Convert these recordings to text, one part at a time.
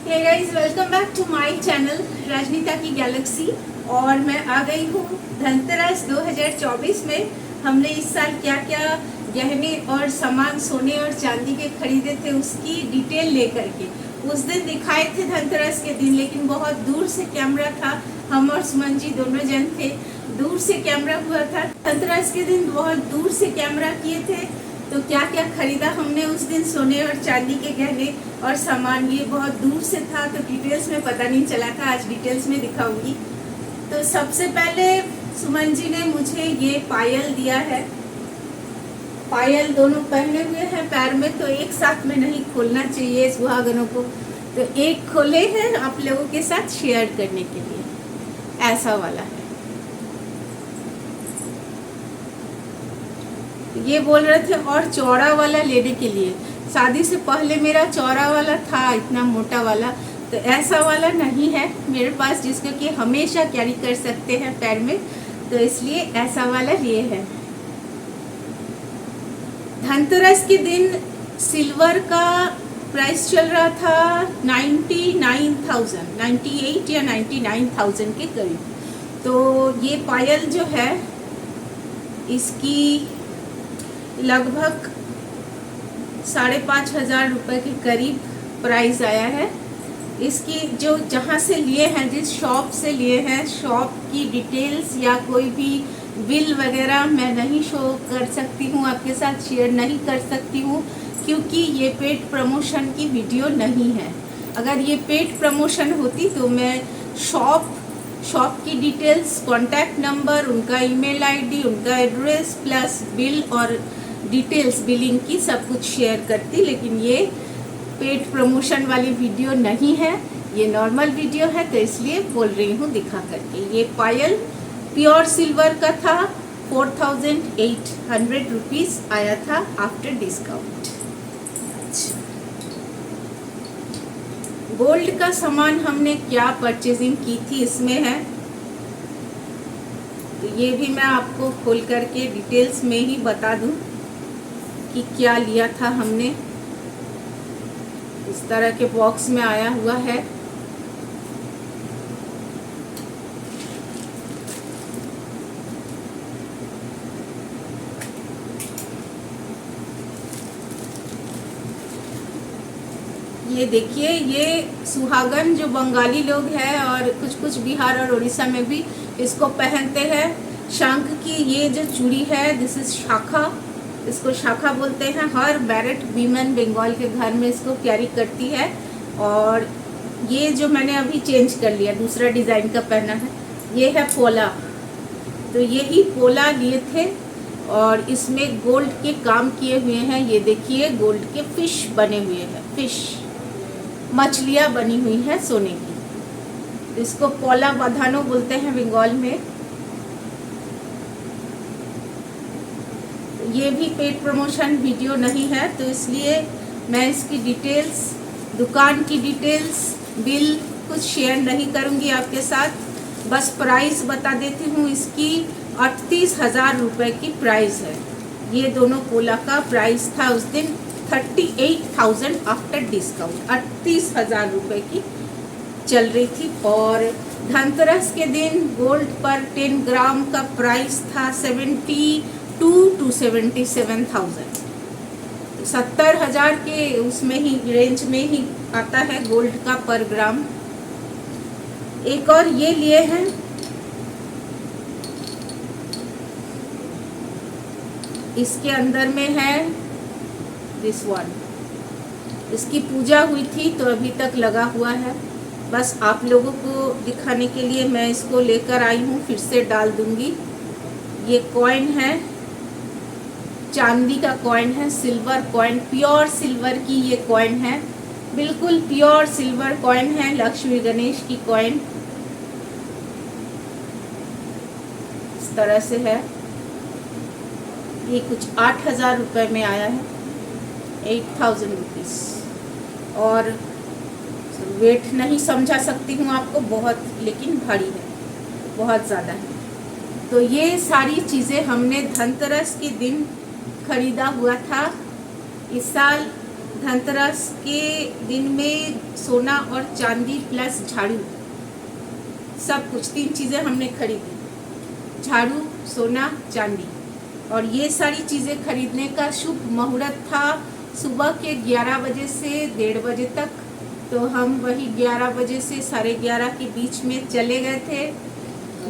Hey guys, welcome back to my channel Rajneeta की galaxy. और मैं आ गई हूँ धनतेरस 2024 में। हमने इस साल क्या क्या गहने और सामान सोने और चांदी के खरीदे थे उसकी डिटेल लेकर के उस दिन दिखाए थे धनतेरस के दिन, लेकिन बहुत दूर से कैमरा था। हम और सुमन जी दोनों जन थे, दूर से कैमरा हुआ था। धनतेरस के दिन बहुत दूर से कैमरा किए थे। तो क्या क्या खरीदा हमने उस दिन सोने और चांदी के गहने और सामान, ये बहुत दूर से था तो डिटेल्स में पता नहीं चला था। आज डिटेल्स में दिखाऊंगी। तो सबसे पहले सुमन जी ने मुझे ये पायल दिया है। पायल दोनों पहने हुए हैं पैर में, तो एक साथ में नहीं खोलना चाहिए सुहागनों को, तो एक खोले हैं आप लोगों के साथ शेयर करने के लिए। ऐसा वाला है। ये बोल रहे थे और चौड़ा वाला लेने के लिए। शादी से पहले मेरा चौड़ा वाला था, इतना मोटा वाला, तो ऐसा वाला नहीं है मेरे पास जिसको कि हमेशा कैरी कर सकते हैं पैर में, तो इसलिए ऐसा वाला लिए है। धनतेरस के दिन सिल्वर का प्राइस चल रहा था 99,000, 98 या 99,000 के करीब। तो ये पायल जो है इसकी लगभग 5,500 रुपये के करीब प्राइस आया है। इसकी जो जहाँ से लिए हैं, जिस शॉप से लिए हैं, शॉप की डिटेल्स या कोई भी बिल वगैरह मैं नहीं शो कर सकती हूँ, आपके साथ शेयर नहीं कर सकती हूँ, क्योंकि ये पेड प्रमोशन की वीडियो नहीं है। अगर ये पेड प्रमोशन होती तो मैं शॉप की डिटेल्स, कॉन्टैक्ट नंबर, उनका ईमेल आईडी, उनका एड्रेस प्लस बिल और डिटेल्स बिलिंग की सब कुछ शेयर करती, लेकिन ये पेड प्रमोशन वाली वीडियो नहीं है, ये नॉर्मल वीडियो है, तो इसलिए बोल रही हूँ दिखा करके। ये पायल प्योर सिल्वर का था, 4,800 रुपीज़ आया था आफ्टर डिस्काउंट। गोल्ड का सामान हमने क्या परचेजिंग की थी इसमें है, तो ये भी मैं आपको खोल करके डिटेल्स में ही बता दूं कि क्या लिया था हमने। इस तरह के बॉक्स में आया हुआ है। ये देखिए, ये सुहागन जो बंगाली लोग हैं और कुछ बिहार और उड़ीसा में भी इसको पहनते हैं। शंख की ये जो चूड़ी है, दिस इज शाखा, इसको शाखा बोलते हैं। हर बैरट वीमेन बंगाल के घर में इसको कैरी करती है। और ये जो मैंने अभी चेंज कर लिया, दूसरा डिज़ाइन का पहना है, ये है पोला। तो यही पोला लिए थे और इसमें गोल्ड के काम किए हुए हैं। ये देखिए, गोल्ड के फिश बने हुए हैं, फिश मछलियाँ बनी हुई हैं सोने की। इसको पोला बधानो बोलते हैं बंगाल में। ये भी पेड प्रमोशन वीडियो नहीं है, तो इसलिए मैं इसकी डिटेल्स, दुकान की डिटेल्स, बिल कुछ शेयर नहीं करूंगी आपके साथ। बस प्राइस बता देती हूँ, इसकी 38,000 रुपये की प्राइस है। ये दोनों पोला का प्राइस था उस दिन 38,000 आफ्टर डिस्काउंट, 38,000 रुपये की चल रही थी। और धनतेरस के दिन गोल्ड पर 10 ग्राम का प्राइस था 72 to 77,000, 70,000 के उसमें ही रेंज में ही आता है गोल्ड का पर ग्राम। एक और ये लिए हैं, इसके अंदर में है दिस वन। इसकी पूजा हुई थी तो अभी तक लगा हुआ है, बस आप लोगों को दिखाने के लिए मैं इसको लेकर आई हूँ, फिर से डाल दूंगी। ये कॉइन है, चांदी का कॉइन है, सिल्वर कॉइन, प्योर सिल्वर की ये कॉइन है, बिल्कुल प्योर सिल्वर कॉइन है, लक्ष्मी गणेश की कॉइन इस तरह से है। ये कुछ 8,000 रुपये में आया है, 8,000 रुपीज़। और वेट नहीं समझा सकती हूँ आपको, बहुत लेकिन भारी है, बहुत ज़्यादा है। तो ये सारी चीज़ें हमने धनतेरस के दिन खरीदा हुआ था। इस साल धनतेरस के दिन में सोना और चांदी प्लस झाड़ू, सब कुछ 3 चीज़ें हमने खरीदी, झाड़ू, सोना, चांदी। और ये सारी चीज़ें खरीदने का शुभ मुहूर्त था सुबह के 11 बजे से 1:30 बजे तक। तो हम वही 11 बजे से 11:30 के बीच में चले गए थे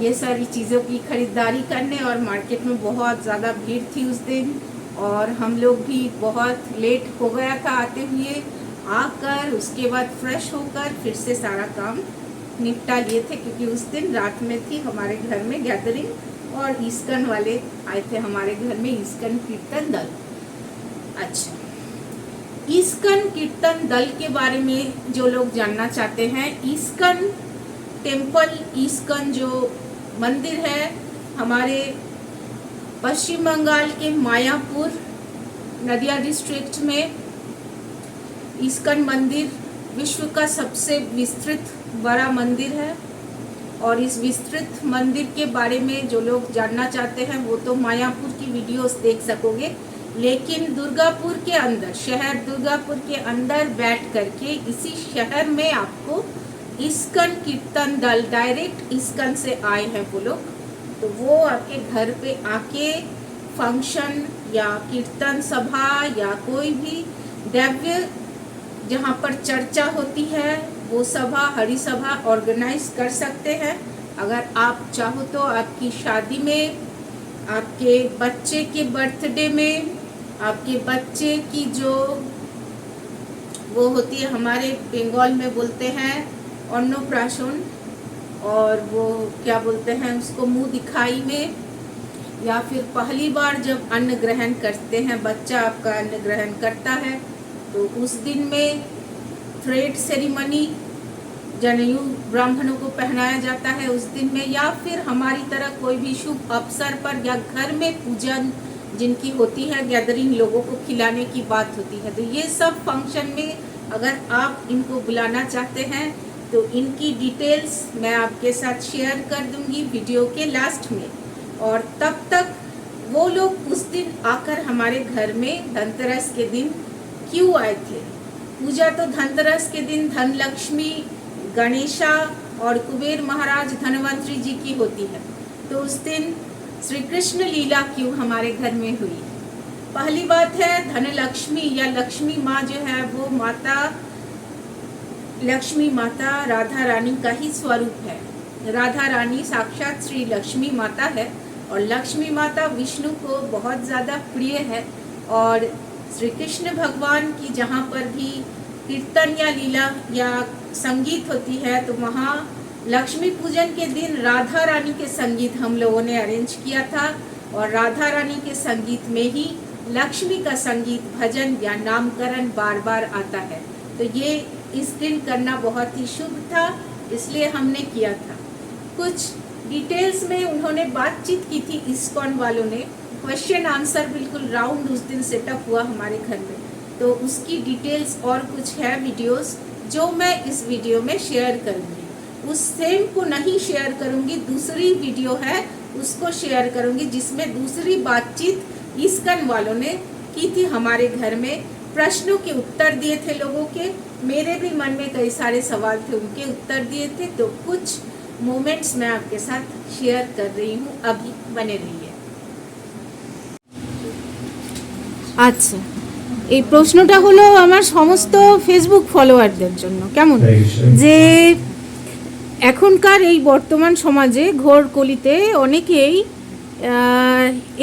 ये सारी चीज़ों की खरीदारी करने। और मार्केट में बहुत ज़्यादा भीड़ थी उस दिन, और हम लोग भी बहुत लेट हो गया था आते हुए। आकर उसके बाद फ्रेश होकर फिर से सारा काम निपटा लिए थे, क्योंकि उस दिन रात में थी हमारे घर में गैदरिंग, और इस्कन वाले आए थे हमारे घर में, इस्कन कीर्तन दल। अच्छा, इस्कन कीर्तन दल के बारे में जो लोग जानना चाहते हैं, इस्कन टेम्पल, इस्कन जो मंदिर है हमारे पश्चिम बंगाल के मायापुर नदिया डिस्ट्रिक्ट में, इस्कन मंदिर विश्व का सबसे विस्तृत बड़ा मंदिर है। और इस विस्तृत मंदिर के बारे में जो लोग जानना चाहते हैं वो तो मायापुर की वीडियोस देख सकोगे, लेकिन दुर्गापुर के अंदर, शहर दुर्गापुर के अंदर बैठ करके इसी शहर में आपको इस्कन कीर्तन दल, डायरेक्ट इस्कन से आए हैं वो लोग, तो वो आपके घर पे आके फंक्शन या कीर्तन सभा या कोई भी दैव्य जहाँ पर चर्चा होती है वो सभा, हरि सभा ऑर्गेनाइज कर सकते हैं। अगर आप चाहो तो आपकी शादी में, आपके बच्चे के बर्थडे में, आपके बच्चे की जो वो होती है, हमारे बंगाल में बोलते हैं अन्नप्राशन, और वो क्या बोलते हैं उसको, मुंह दिखाई में, या फिर पहली बार जब अन्न ग्रहण करते हैं, बच्चा आपका अन्न ग्रहण करता है, तो उस दिन में थ्रेड सेरिमनी जनेऊ ब्राह्मणों को पहनाया जाता है उस दिन में, या फिर हमारी तरह कोई भी शुभ अवसर पर या घर में पूजन जिनकी होती है, गैदरिंग लोगों को खिलाने की बात होती है। तो ये सब फंक्शन में अगर आप इनको बुलाना चाहते हैं तो इनकी डिटेल्स मैं आपके साथ शेयर कर दूंगी वीडियो के लास्ट में। और तब तक वो लोग उस दिन आकर हमारे घर में धनतेरस के दिन क्यों आए थे। पूजा तो धनतेरस के दिन धन लक्ष्मी, गणेशा और कुबेर महाराज धनवंतरी जी की होती है, तो उस दिन श्री कृष्ण लीला क्यों हमारे घर में हुई। पहली बात है, धन लक्ष्मी या लक्ष्मी माँ जो है वो माता, लक्ष्मी माता राधा रानी का ही स्वरूप है। राधा रानी साक्षात श्री लक्ष्मी माता है, और लक्ष्मी माता विष्णु को बहुत ज़्यादा प्रिय है। और श्री कृष्ण भगवान की जहाँ पर भी कीर्तन या लीला या संगीत होती है, तो वहाँ लक्ष्मी पूजन के दिन राधा रानी के संगीत हम लोगों ने अरेंज किया था, और राधा रानी के संगीत में ही लक्ष्मी का संगीत, भजन या नामकरण बार बार आता है। तो ये इस दिन करना बहुत ही शुभ था, इसलिए हमने किया था। कुछ डिटेल्स में उन्होंने बातचीत की थी, इस्कॉन वालों ने, क्वेश्चन आंसर बिल्कुल राउंड उस दिन सेटअप हुआ हमारे घर में, तो उसकी डिटेल्स और कुछ है वीडियोस जो मैं इस वीडियो में शेयर करूँगी। उस सेम को नहीं शेयर करूँगी, दूसरी वीडियो है उसको शेयर करूँगी, जिसमें दूसरी बातचीत इस्कन वालों ने की थी हमारे घर में, प्रश्नों के उत्तर दिए थे लोगों के, मेरे भी मन में कई सारे सवाल थे, उनके उत्तर दिए थे। तो कुछ मोमेंट्स मैं आपके साथ शेयर कर रही हूँ, अभी बने रहिए। আচ্ছা, এই প্রশ্নটা হলো আমার সমস্ত ফেসবুক ফলোয়ারদের জন্য, কেমন যে এখনকার এই বর্তমান সমাজে ঘোর কলিতে অনেকেই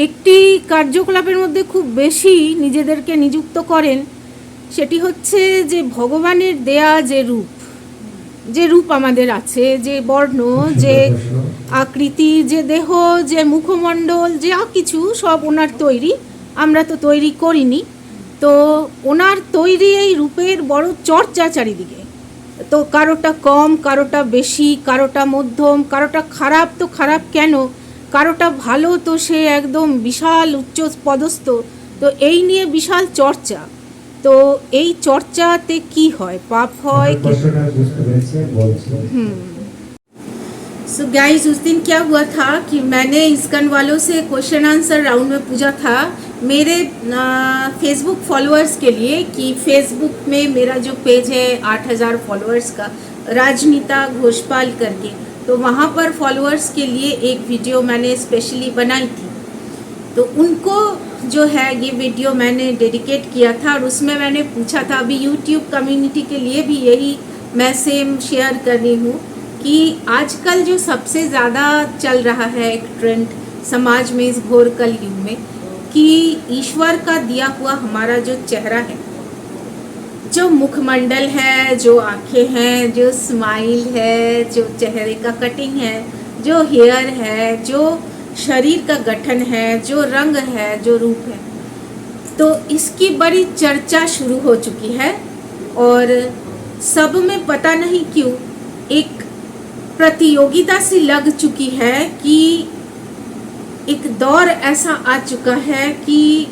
একটি কার্যকলাপের মধ্যে খুব বেশি নিজেদেরকে নিযুক্ত করেন, সেটি হচ্ছে যে ভগবানের দেয়া যে রূপ আমাদের আছে, যে বর্ণ, যে আকৃতি, যে দেহ, যে মুখমণ্ডল, যা কিছু সব ওনার তৈরি, আমরা তো তৈরি করিনি। তো ওনার তৈরি এই রূপের বড় চর্চা চারিদিকে, তো কারোটা কম, কারোটা বেশি, কারোটা মধ্যম, কারোটা খারাপ, তো খারাপ কেন, কারোটা ভালো, তো সে একদম বিশাল উচ্চ পদস্থ, তো এই নিয়ে বিশাল চর্চা। तो এই চর্চাতে কি হয়, পাপ হয় কি? सो गाइस, उस दिन क्या हुआ था कि मैंने इस्कन वालों से क्वेश्चन आंसर राउंड में पूछा था मेरे फेसबुक फॉलोअर्स के लिए कि फेसबुक में मेरा जो पेज है 8000 फॉलोअर्स का, राजनीता घोषपाल करके, तो वहाँ पर फॉलोअर्स के लिए एक वीडियो मैंने स्पेशली बनाई थी। तो उनको जो है ये वीडियो मैंने डेडिकेट किया था और उसमें मैंने पूछा था, अभी यूट्यूब कम्युनिटी के लिए भी यही मैं सेम शेयर कर रही हूँ कि आजकल जो सबसे ज़्यादा चल रहा है एक ट्रेंड समाज में इस घोर कलयुग में, कि ईश्वर का दिया हुआ हमारा जो चेहरा है, जो मुखमंडल है, जो आंखें हैं, जो स्माइल है, जो चेहरे का कटिंग है, जो हेयर है, जो शरीर का गठन है, जो रंग है, जो रूप है, तो इसकी बड़ी चर्चा शुरू हो चुकी है और सब में पता नहीं क्यों एक प्रतियोगिता सी लग चुकी है कि एक दौर ऐसा आ चुका है कि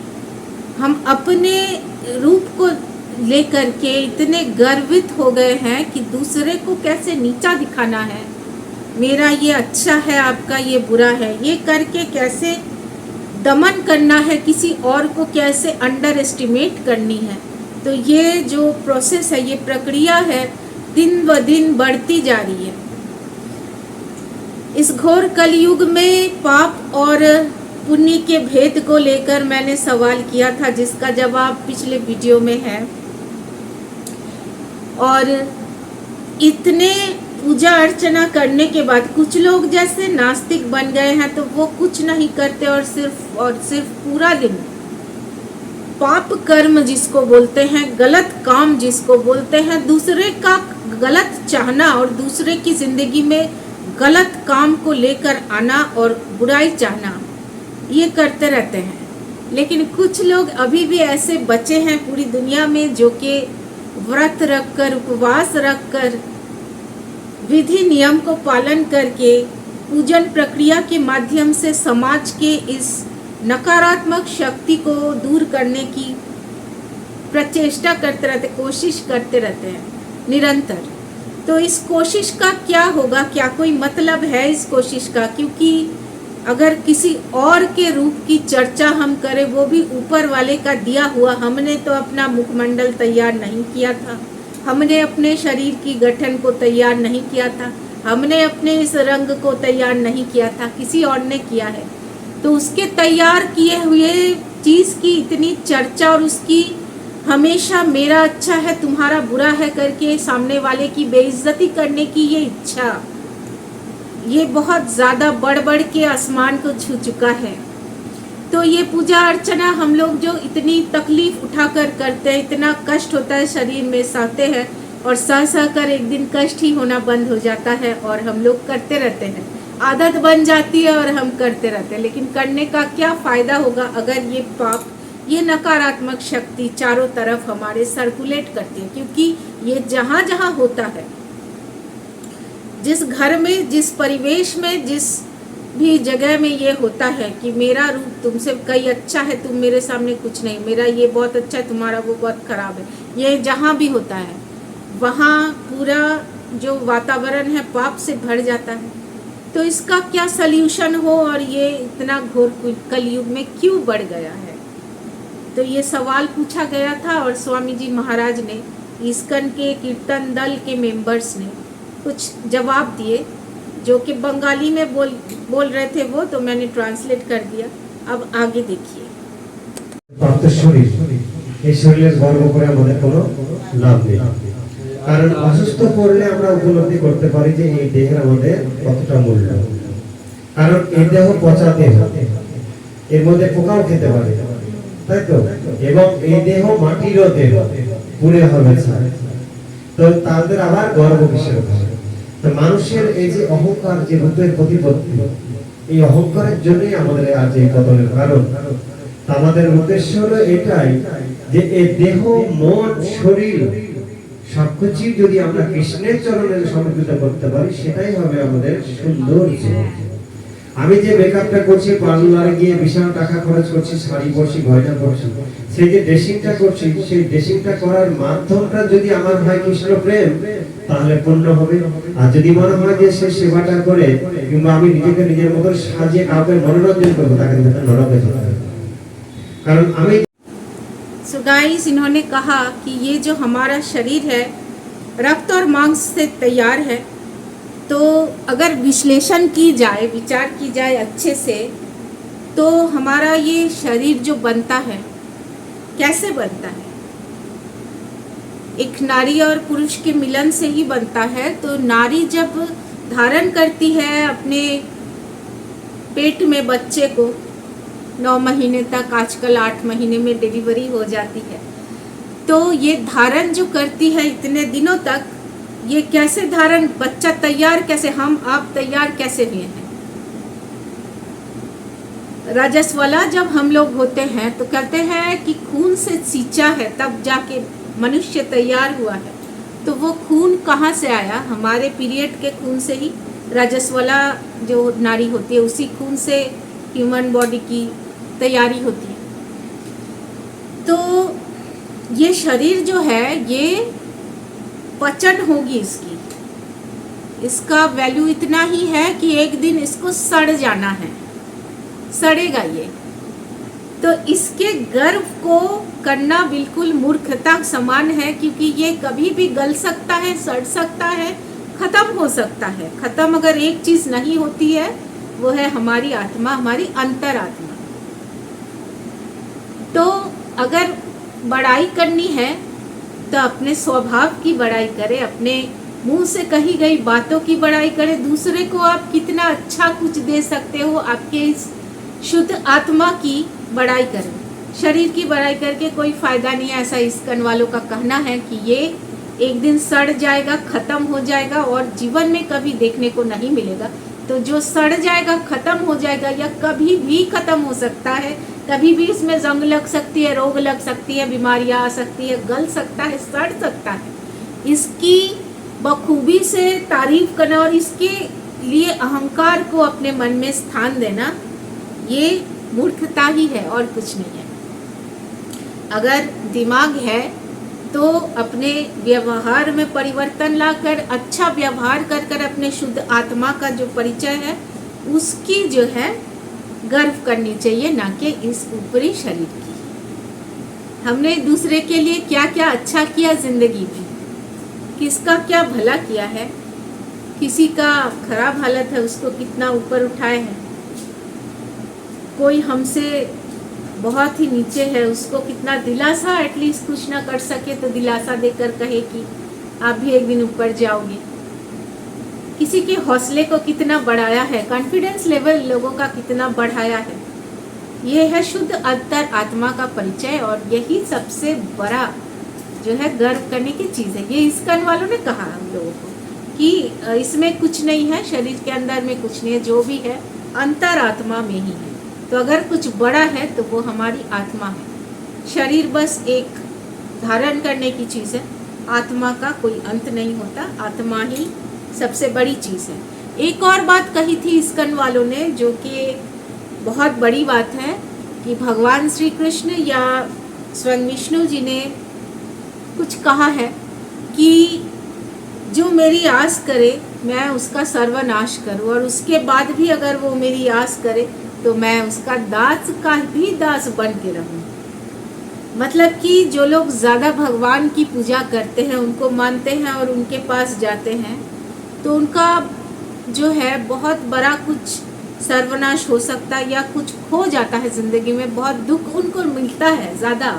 हम अपने रूप को लेकर के इतने गर्वित हो गए हैं कि दूसरे को कैसे नीचा दिखाना है, मेरा ये अच्छा है, आपका ये बुरा है, ये करके कैसे दमन करना है, किसी और को कैसे अंडर एस्टिमेट करनी है। तो ये जो प्रोसेस है, ये प्रक्रिया है, दिन ब दिन बढ़ती जा रही है। इस घोर कलयुग में पाप और पुण्य के भेद को लेकर मैंने सवाल किया था, जिसका जवाब पिछले वीडियो में है। और इतने पूजा अर्चना करने के बाद कुछ लोग जैसे नास्तिक बन गए हैं, तो वो कुछ नहीं करते और सिर्फ पूरा दिन पाप कर्म जिसको बोलते हैं, गलत काम जिसको बोलते हैं, दूसरे का गलत चाहना और दूसरे की जिंदगी में गलत काम को लेकर आना और बुराई चाहना, ये करते रहते हैं। लेकिन कुछ लोग अभी भी ऐसे बचे हैं पूरी दुनिया में, जो कि व्रत रखकर, उपवास रखकर, विधि नियम को पालन करके, पूजन प्रक्रिया के माध्यम से समाज के इस नकारात्मक शक्ति को दूर करने की प्रचेष्टा करते रहते, कोशिश करते रहते हैं निरंतर। तो इस कोशिश का क्या होगा, क्या कोई मतलब है इस कोशिश का? क्योंकि अगर किसी और के रूप की चर्चा हम करें, वो भी ऊपर वाले का दिया हुआ, हमने तो अपना मुखमंडल तैयार नहीं किया था, हमने अपने शरीर की गठन को तैयार नहीं किया था, हमने अपने इस रंग को तैयार नहीं किया था, किसी और ने किया है। तो उसके तैयार किए हुए चीज़ की इतनी चर्चा और उसकी हमेशा मेरा अच्छा है तुम्हारा बुरा है करके सामने वाले की बेइज्जती करने की ये इच्छा, ये बहुत ज़्यादा बढ़ के आसमान को छू चुका है। तो ये पूजा अर्चना हम लोग जो इतनी तकलीफ उठाकर करते हैं, इतना कष्ट होता है शरीर में, सहते हैं और सह कर एक दिन कष्ट ही होना बंद हो जाता है और हम लोग करते रहते हैं, आदत बन जाती है और हम करते रहते हैं। लेकिन करने का क्या फ़ायदा होगा अगर ये पाप, ये नकारात्मक शक्ति चारों तरफ हमारे सर्कुलेट करती है? क्योंकि ये जहाँ जहाँ होता है, जिस घर में, जिस परिवेश में, जिस भी जगह में ये होता है कि मेरा रूप तुमसे कहीं अच्छा है, तुम मेरे सामने कुछ नहीं, मेरा ये बहुत अच्छा है, तुम्हारा वो बहुत खराब है, ये जहाँ भी होता है वहाँ पूरा जो वातावरण है पाप से भर जाता है। तो इसका क्या सल्यूशन हो और ये इतना घोर कलयुग में क्यों बढ़ गया है? तो ये सवाल पूछा गया था और स्वामी जी महाराज ने, इस्कन के कीर्तन दल के मेंबर्स ने कुछ जवाब दिए, जो कि बंगाली में बोल रहे थे वो, तो मैंने ट्रांसलेट कर दिया। अब आगे देखिए। प्राप्त शरीर, এই শরীরের গর্ব করে আমাদের কোনো লাভ নেই, কারণ অসুস্থ করলে আমরা উপলব্ধি করতে পারি যে এই দেহের আমাদের কতটা মূল্য। কারণ এই দেহ পচা দেহ, এর মধ্যে পোকাও খেতে পারে, তাই তো? এবং এই দেহ মাটিরও দেহ, পুড়ে হবে ছাই। তো তাদের আবার গর্ব কিসের হবে? তো মানুষের এই যে অহংকার, যে রূপের প্রতিপত্তি, এই অহংকারের জন্যই আমাদের আজ এই পতনের কারণ। আমাদের উদ্দেশ্য হলো এটাই যে এই দেহ, মন, শরীর সবকিছু যদি আমরা কৃষ্ণের চরণে সমর্পিত করতে পারি, সেটাই হবে আমাদের সুন্দর জীবন। আমি যে মেকআপটা করছি, পার্লারে গিয়ে বিশাল টাকা খরচ করছি, শাড়ি পরছি, গয়না পরছি, সেই যে ড্রেসিংটা করছি, সেই ড্রেসিংটা করার মাধ্যমটা যদি আমার হয় কৃষ্ণ প্রেম, তাহলে পূর্ণ হবে। আর যদি মনে হয় যে সে সেবাটা করে কিংবা আমি নিজেকে নিজের মতো সাজিয়ে কাউকে মনোরঞ্জন করবো, তাকে নরকে যেতে হবে। কারণ আমি सो गाइस, इन्होंने कहा कि ये जो हमारा शरीर है रक्त और मांस से तैयार है, तो अगर विश्लेषण की जाए, विचार की जाए अच्छे से, तो हमारा ये शरीर जो बनता है कैसे बनता है? एक नारी और पुरुष के मिलन से ही बनता है। तो नारी जब धारण करती है अपने पेट में बच्चे को 9 महीने तक, आजकल 8 महीने में डिलीवरी हो जाती है, तो ये धारण जो करती है इतने दिनों तक, ये कैसे धारण, बच्चा तैयार कैसे, हम आप तैयार कैसे हुए हैं? रजस्वला जब हम लोग होते हैं तो कहते हैं कि खून से सींचा है तब जाके मनुष्य तैयार हुआ है। तो वो खून कहाँ से आया? हमारे पीरियड के खून से ही। रजस्वला जो नारी होती है उसी खून से ह्यूमन बॉडी की तैयारी होती है। तो ये शरीर जो है ये पचन होगी इसकी, इसका वैल्यू इतना ही है कि एक दिन इसको सड़ जाना है, सड़ेगा ये। तो इसके गर्भ को करना बिल्कुल मूर्खता समान है, क्योंकि ये कभी भी गल सकता है, सड़ सकता है, खत्म हो सकता है। खत्म अगर एक चीज नहीं होती है वो है हमारी आत्मा, हमारी अंतरात्मा। तो अगर बड़ाई करनी है तो अपने स्वभाव की बड़ाई करे, अपने मुंह से कही गई बातों की बड़ाई करे। दूसरे को आप कितना अच्छा कुछ दे सकते हो, आपके इस शुद्ध आत्मा की बड़ाई करें। शरीर की बड़ाई करके कोई फायदा नहीं है, ऐसा इस्कन वालों का कहना है कि ये एक दिन सड़ जाएगा, खत्म हो जाएगा और जीवन में कभी देखने को नहीं मिलेगा। तो जो सड़ जाएगा, खत्म हो जाएगा, या कभी भी खत्म हो सकता है, कभी भी इसमें जंग लग सकती है, रोग लग सकती है, बीमारियां आ सकती है, गल सकता है, सड़ सकता है। इसकी बखूबी से तारीफ करना और इसके लिए अहंकार को अपने मन में स्थान देना, ये मूर्खता ही है और कुछ नहीं है। अगर दिमाग है तो अपने व्यवहार में परिवर्तन लाकर अच्छा व्यवहार कर कर अपने शुद्ध आत्मा का जो परिचय है उसकी जो है गर्व करनी चाहिए, ना कि इस ऊपरी शरीर की। हमने दूसरे के लिए क्या क्या अच्छा किया जिंदगी में, किसका क्या भला किया है, किसी का खराब हालत है उसको कितना ऊपर उठाए हैं, कोई हमसे बहुत ही नीचे है उसको कितना दिलासा, एटलीस्ट कुछ ना कर सके तो दिलासा देकर कहे कि आप भी एक दिन ऊपर जाओगे। किसी के हौसले को कितना बढ़ाया है, कॉन्फिडेंस लेवल लोगों का कितना बढ़ाया है। ये है शुद्ध अंतर आत्मा का परिचय और यही सबसे बड़ा जो है गर्व करने की चीज़ है। ये इस्कन वालों ने कहा हम लोगों को कि इसमें कुछ नहीं है, शरीर के अंदर में कुछ नहीं है, जो भी है अंतर आत्मा में ही है। तो अगर कुछ बड़ा है तो वो हमारी आत्मा है। शरीर बस एक धारण करने की चीज़ है, आत्मा का कोई अंत नहीं होता, आत्मा ही सबसे बड़ी चीज़ है। एक और बात कही थी इस्कन वालों ने जो कि बहुत बड़ी बात है कि भगवान श्री कृष्ण या स्वयं विष्णु जी ने कुछ कहा है कि जो मेरी आस करे मैं उसका सर्वनाश करूं, और उसके बाद भी अगर वो मेरी आस करे तो मैं उसका दास का भी दास बन के रहूं। मतलब कि जो लोग ज़्यादा भगवान की पूजा करते हैं, उनको मानते हैं और उनके पास जाते हैं, तो उनका जो है बहुत बड़ा कुछ सर्वनाश हो सकता है या कुछ खो जाता है ज़िंदगी में, बहुत दुख उनको मिलता है, ज़्यादा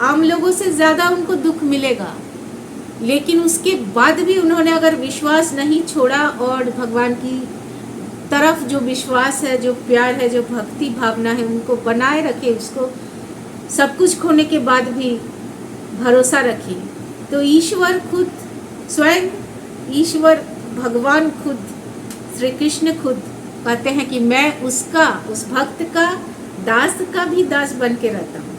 आम लोगों से ज़्यादा उनको दुख मिलेगा। लेकिन उसके बाद भी उन्होंने अगर विश्वास नहीं छोड़ा और भगवान की तरफ जो विश्वास है, जो प्यार है, जो भक्ति भावना है उनको बनाए रखे, उसको सब कुछ खोने के बाद भी भरोसा रखे, तो ईश्वर खुद, स्वयं ईश्वर भगवान खुद, श्री कृष्ण खुद कहते हैं कि मैं उसका, उस भक्त का, दास का भी दास बन के रहता हूँ।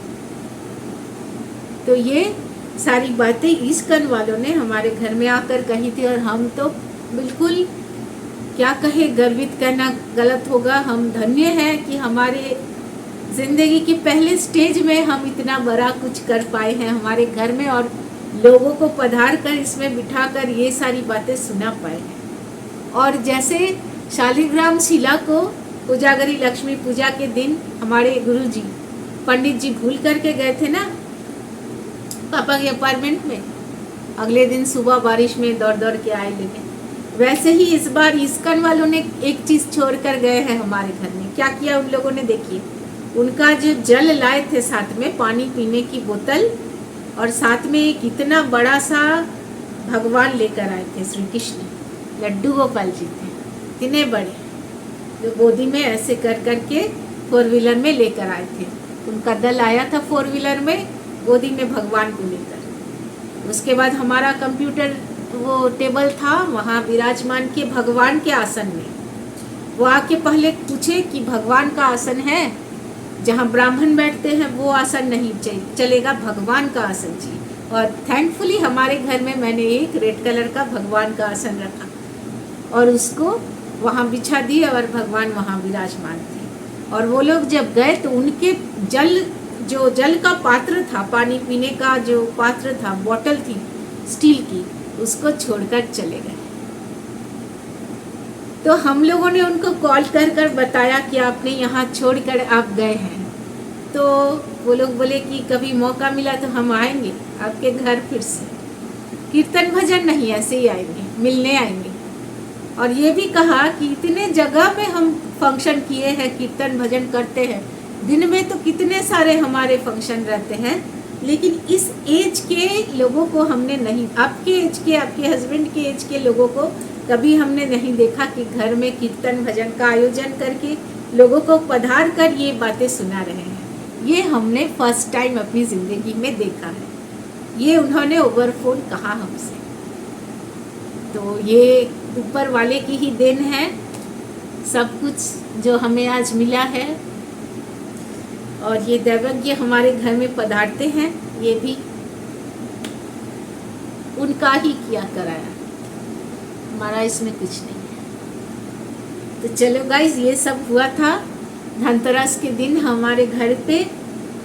तो ये सारी बातें इस्कन वालों ने हमारे घर में आकर कही थी और हम तो बिल्कुल क्या कहे, गर्वित कहना गलत होगा। हम धन्य हैं कि हमारे ज़िंदगी के पहले स्टेज में हम इतना बड़ा कुछ कर पाए हैं हमारे घर में, और लोगों को पधार कर इसमें बिठाकर ये सारी बातें सुना पाए हैं। और जैसे शालिग्राम शिला को कोजागरी लक्ष्मी पूजा के दिन हमारे गुरुजी पंडित जी भूल करके गए थे ना पापा के अपार्टमेंट में, अगले दिन सुबह बारिश में दौड़ दौड़ के आए लेने। वैसे ही इस बार इस्कॉन वालों ने एक चीज़ छोड़ कर गए हैं हमारे घर में। क्या किया उन लोगों ने, देखिए उनका जो जल लाए थे साथ में, पानी पीने की बोतल, और साथ में एक इतना बड़ा सा भगवान लेकर आए थे, श्री कृष्ण लड्डू गोपाल जी थे इतने बड़े, जो गोदी में ऐसे कर करके 4 व्हीलर में लेकर आए थे। उनका दल आया था 4 व्हीलर में, गोदी में भगवान को लेकर। उसके बाद हमारा कंप्यूटर वो टेबल था, वहाँ विराजमान के भगवान के आसन में। वो आके पहले पूछे कि भगवान का आसन है, जहाँ ब्राह्मण बैठते हैं वो आसन नहीं चलेगा, भगवान का आसन चाहिए। और थैंकफुली हमारे घर में मैंने एक रेड कलर का भगवान का आसन रखा और उसको वहाँ बिछा दिए और भगवान वहाँ विराजमान थे। और वो लोग जब गए तो उनके जल का पात्र था, पानी पीने का जो पात्र था, बोतल थी स्टील की, उसको छोड़कर चले गए। तो हम लोगों ने उनको कॉल कर बताया कि आपने यहाँ छोड़कर आप गए हैं। तो वो लोग बोले कि कभी मौका मिला तो हम आएंगे आपके घर फिर से, कीर्तन भजन नहीं, ऐसे ही आएंगे, मिलने आएंगे। और ये भी कहा कि इतने जगह में हम फंक्शन किए हैं, कीर्तन भजन करते हैं, दिन में तो कितने सारे हमारे फंक्शन रहते हैं, लेकिन इस एज के लोगों को हमने नहीं, आपके एज के, आपके हस्बैंड के एज के लोगों को कभी हमने नहीं देखा कि घर में कीर्तन भजन का आयोजन करके लोगों को पधार कर ये बातें सुना रहे हैं। ये हमने फर्स्ट टाइम अपनी ज़िंदगी में देखा है। ये उन्होंने ओवर फोन कहा हमसे। तो ये ऊपर वाले की ही देन है सब कुछ जो हमें आज मिला है। और ये दैवज्ञ हमारे घर में पधारते हैं, ये भी उनका ही किया कराया, हमारा इसमें कुछ नहीं है। तो चलो गाइज, ये सब हुआ था धनतेरस के दिन हमारे घर पे।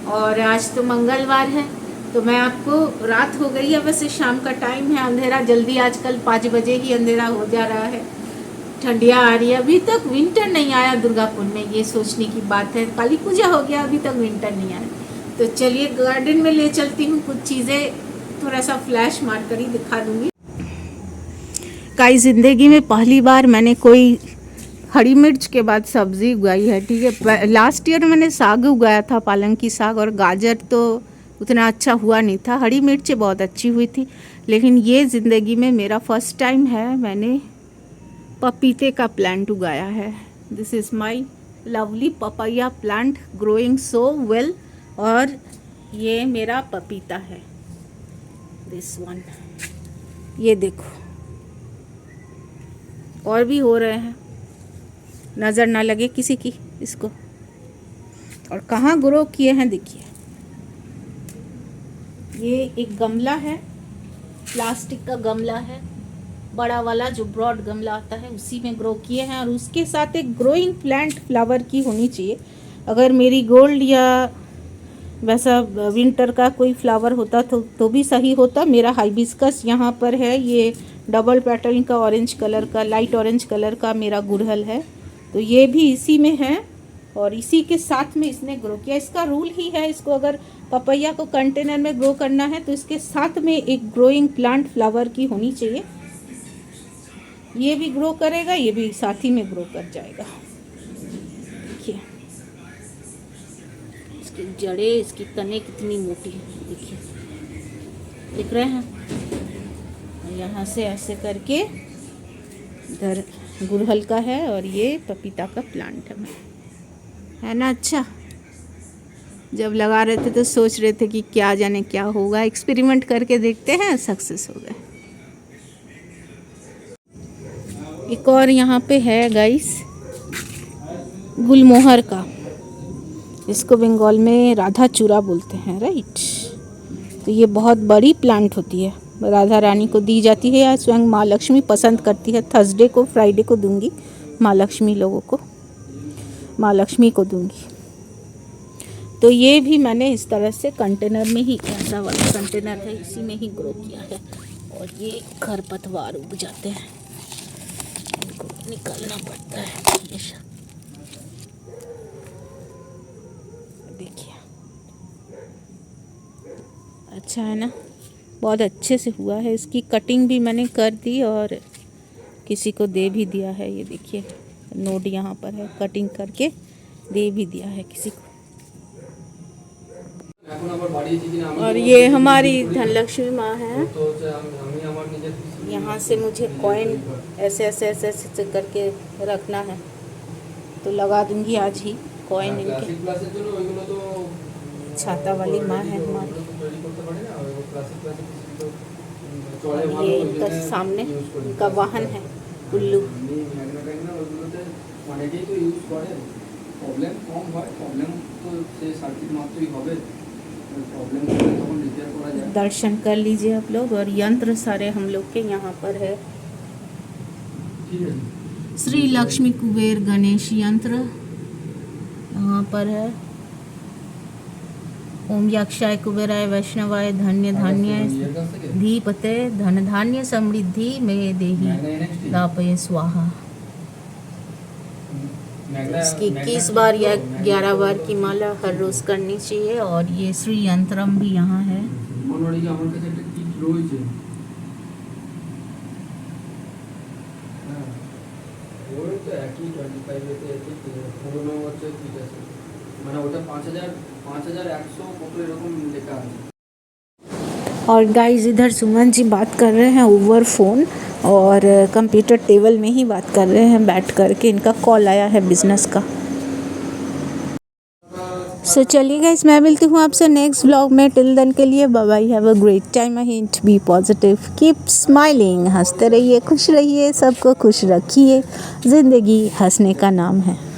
और आज तो मंगलवार है, तो मैं आपको, रात हो गई है, वैसे शाम का टाइम है, अंधेरा जल्दी, आजकल 5 बजे ही अंधेरा हो जा रहा है, ठंडियाँ आ रही है। अभी तक विंटर नहीं आया दुर्गापुर में, ये सोचने की बात है। काली पूजा हो गया, अभी तक विंटर नहीं आया। तो चलिए गार्डन में ले चलती हूँ, कुछ चीज़ें थोड़ा सा फ्लैश मार कर ही दिखा दूँगी। कई ज़िंदगी में पहली बार मैंने कोई हरी मिर्च के बाद सब्ज़ी उगाई है, ठीक है। लास्ट ईयर मैंने साग उगाया था, पालक की साग, और गाजर तो उतना अच्छा हुआ नहीं था, हरी मिर्च बहुत अच्छी हुई थी। लेकिन ये ज़िंदगी में मेरा फर्स्ट टाइम है, मैंने पपीते का प्लांट उगाया है। This is my lovely papaya plant growing so well. और ये मेरा पपीता है, दिस वन, ये देखो, और भी हो रहे हैं, नज़र ना लगे किसी की इसको। और कहाँ ग्रो किए हैं देखिए, ये एक गमला है, प्लास्टिक का गमला है, बड़ा वाला जो ब्रॉड गमला आता है, उसी में ग्रो किए हैं। और उसके साथ एक ग्रोइंग प्लांट फ्लावर की होनी चाहिए। अगर मेरी गोल्ड या वैसा विंटर का कोई फ्लावर होता तो भी सही होता। मेरा हाइबिस्कस यहाँ पर है, ये डबल पैटर्न का ऑरेंज कलर का, लाइट ऑरेंज कलर का मेरा गुड़हल है, तो ये भी इसी में है। और इसी के साथ में इसने ग्रो किया। इसका रूल ही है, इसको अगर पपैया को कंटेनर में ग्रो करना है तो इसके साथ में एक ग्रोइंग प्लांट फ्लावर की होनी चाहिए। ये भी ग्रो करेगा, ये भी साथ ही में ग्रो कर जाएगा। देखिए इसकी जड़ें, इसकी तने कितनी मोटी है, देखिए, दिख रहे हैं। यहाँ से ऐसे करके इधर गुड़हल का है और ये पपीता का प्लांट है ना। अच्छा, जब लगा रहे थे तो सोच रहे थे कि क्या जाने क्या होगा, एक्सपेरिमेंट करके देखते हैं, सक्सेस हो गए। एक और यहाँ पे है गाइस, गुलमोहर का, इसको बंगाल में राधा चूरा बोलते हैं, राइट। तो ये बहुत बड़ी प्लांट होती है, राधा रानी को दी जाती है या स्वयं माँ लक्ष्मी पसंद करती है। थर्सडे को, फ्राइडे को दूंगी माँ लक्ष्मी लोगों को, माँ लक्ष्मी को दूंगी। तो ये भी मैंने इस तरह से कंटेनर में ही, ऐसा वाला कंटेनर है, इसी में ही ग्रो किया है। और ये खरपतवार उग जाते हैं, इनको निकालना पड़ता है हमेशा। देखिए अच्छा है ना, बहुत अच्छे से हुआ है। इसकी कटिंग भी मैंने कर दी और किसी को दे भी दिया है। ये देखिए नोट यहाँ पर है, कटिंग करके दे भी दिया है किसी को। और ये हमारी धनलक्ष्मी माँ है। यहाँ से मुझे कॉइन ऐसे ऐसे ऐसे ऐसे करके रखना है, तो लगा दूंगी आज ही कॉइन इनके। छाता वाली माँ है हमारी। और ये इनका सामने इनका वाहन है उल्लू। दर्शन कर लीजिए आप लोग। और यंत्र सारे हम लोग के यहाँ पर है। श्री लक्ष्मी कुबेर गणेश यंत्र यहाँ पर है। ओम यक्षाय कुबेराय वैष्णवाय धन्य धान्याय धीपते धन धान्य समृद्धि में देही दापये स्वाहा। इसकी 21 बार या 11 बार की माला हर रोज करनी चाहिए। और ये श्री यंत्रम भी यहाँ है। और गाइस इधर सुमन जी बात कर रहे हैं ओवर फ़ोन, और कंप्यूटर टेबल में ही बात कर रहे हैं बैठ करके। इनका कॉल आया है बिजनेस का। सो चलिए गाइस, मैं मिलती हूँ आपसे नेक्स्ट व्लॉग में। टिल देन के लिए bye bye, have a great time ahead, be positive, keep smiling. हंसते रहिए, खुश रहिए, सबको खुश रखिए। ज़िंदगी हंसने का नाम है।